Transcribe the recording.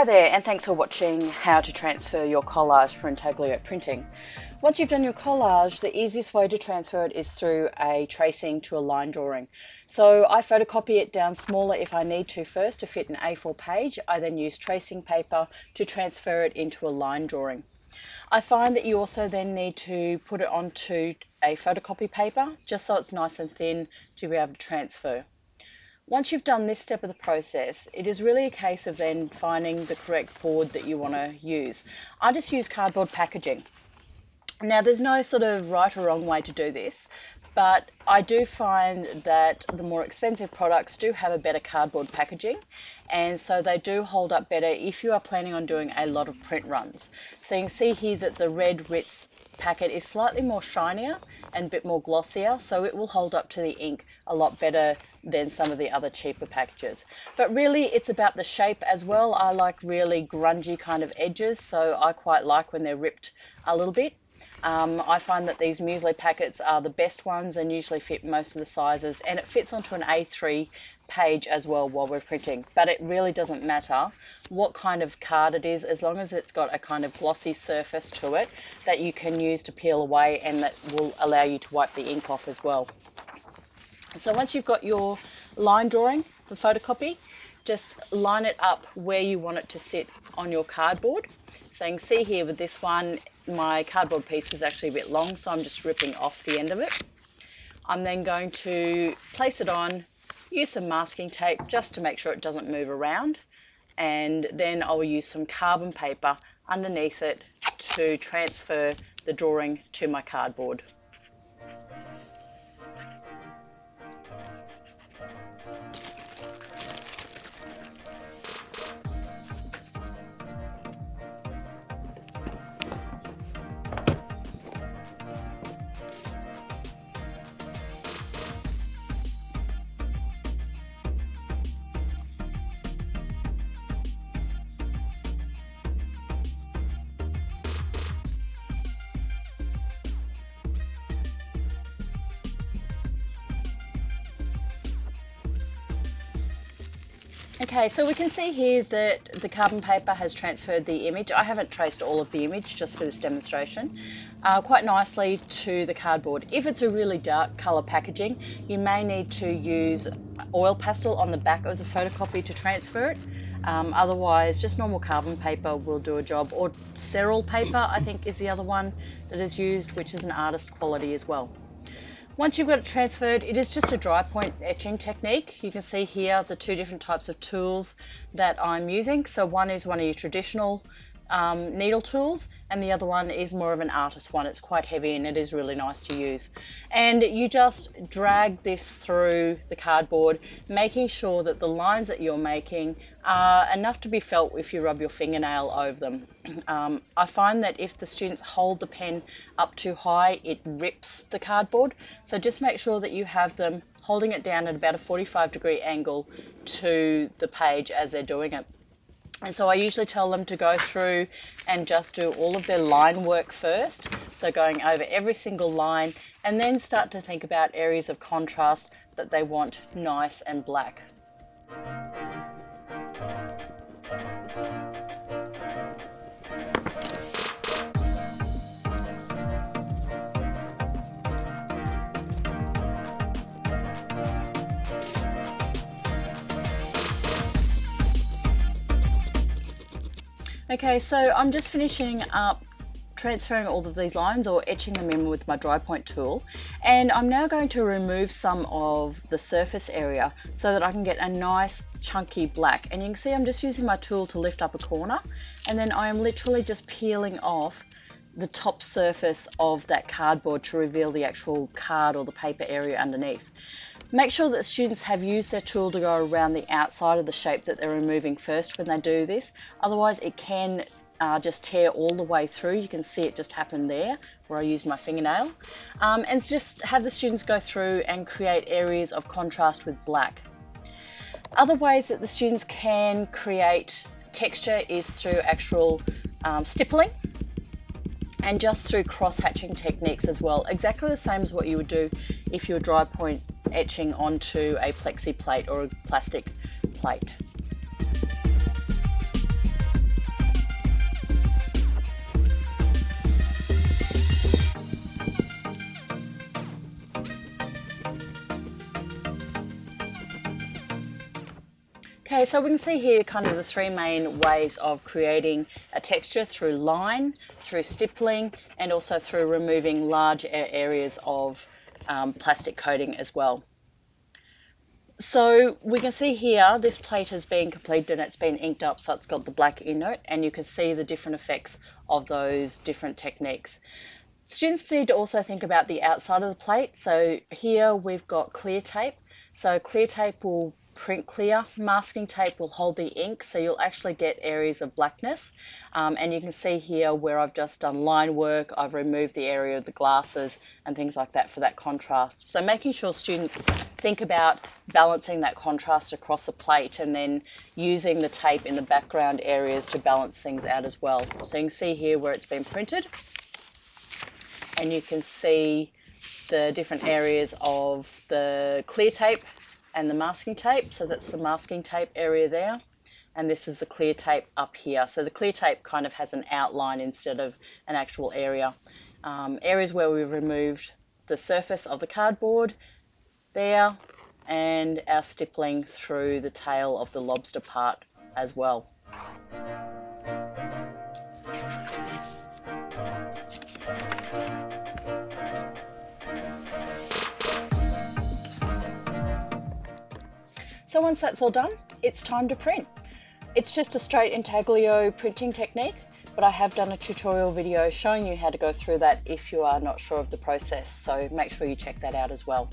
Hi there, and thanks for watching how to transfer your collage for intaglio printing. Once you've done your collage, the easiest way to transfer it is through a tracing to a line drawing. So I photocopy it down smaller if I need to first to fit an A4 page. I then use tracing paper to transfer it into a line drawing. I find that you also then need to put it onto a photocopy paper just so it's nice and thin to be able to transfer. Once you've done this step of the process, it is really a case of then finding the correct board that you want to use. I just use cardboard packaging. Now, there's no sort of right or wrong way to do this, but I do find that the more expensive products do have a better cardboard packaging, and so they do hold up better if you are planning on doing a lot of print runs. So you can see here that the red Ritz packet is slightly more shinier and a bit more glossier, so it will hold up to the ink a lot better than some of the other cheaper packages. But really it's about the shape as well. I like really grungy kind of edges, so I quite like when they're ripped a little bit. I find that these muesli packets are the best ones and usually fit most of the sizes, and it fits onto an A3 page as well while we're printing. But it really doesn't matter what kind of card it is, as long as it's got a kind of glossy surface to it that you can use to peel away and that will allow you to wipe the ink off as well. So once you've got your line drawing, the photocopy, just line it up where you want it to sit on your cardboard. So you can see here with this one, my cardboard piece was actually a bit long, so I'm just ripping off the end of it. I'm then going to place it on, use some masking tape just to make sure it doesn't move around, and then I'll use some carbon paper underneath it to transfer the drawing to my cardboard. Okay, so we can see here that the carbon paper has transferred the image. I haven't traced all of the image just for this demonstration, quite nicely to the cardboard. If it's a really dark colour packaging, you may need to use oil pastel on the back of the photocopy to transfer it. Otherwise, just normal carbon paper will do a job, or cerul paper I think is the other one that is used, which is an artist quality as well. Once you've got it transferred, it is just a dry point etching technique. You can see here the two different types of tools that I'm using. So one is one of your traditional needle tools, and the other one is more of an artist one. It's quite heavy and it is really nice to use. And you just drag this through the cardboard, making sure that the lines that you're making are enough to be felt if you rub your fingernail over them. I find that if the students hold the pen up too high, it rips the cardboard. So just make sure that you have them holding it down at about a 45-degree angle to the page as they're doing it. And so I usually tell them to go through and just do all of their line work first, so going over every single line, and then start to think about areas of contrast that they want nice and black. Okay, so I'm just finishing up transferring all of these lines or etching them in with my dry point tool, and I'm now going to remove some of the surface area so that I can get a nice chunky black. And you can see I'm just using my tool to lift up a corner, and then I am literally just peeling off the top surface of that cardboard to reveal the actual card or the paper area underneath. Make sure that students have used their tool to go around the outside of the shape that they're removing first when they do this. Otherwise it can just tear all the way through. You can see it just happen there where I used my fingernail. And just have the students go through and create areas of contrast with black. Other ways that the students can create texture is through actual stippling, and just through cross-hatching techniques as well. Exactly the same as what you would do if you were dry point etching onto a plexi plate or a plastic plate. Okay, so we can see here kind of the three main ways of creating a texture: through line, through stippling, and also through removing large areas of plastic coating as well. So we can see here this plate has been completed and it's been inked up, so it's got the black innote, and you can see the different effects of those different techniques. Students need to also think about the outside of the plate. So here we've got clear tape. So clear tape will print clear, masking tape will hold the ink, so you'll actually get areas of blackness. And you can see here where I've just done line work, I've removed the area of the glasses and things like that for that contrast. So making sure students think about balancing that contrast across the plate and then using the tape in the background areas to balance things out as well. So you can see here where it's been printed, and you can see the different areas of the clear tape and the masking tape. So that's the masking tape area there, and this is the clear tape up here. So the clear tape kind of has an outline instead of an actual area. Areas where we've removed the surface of the cardboard there, and our stippling through the tail of the lobster part as well. So once that's all done, it's time to print. It's just a straight intaglio printing technique, but I have done a tutorial video showing you how to go through that if you are not sure of the process, so make sure you check that out as well.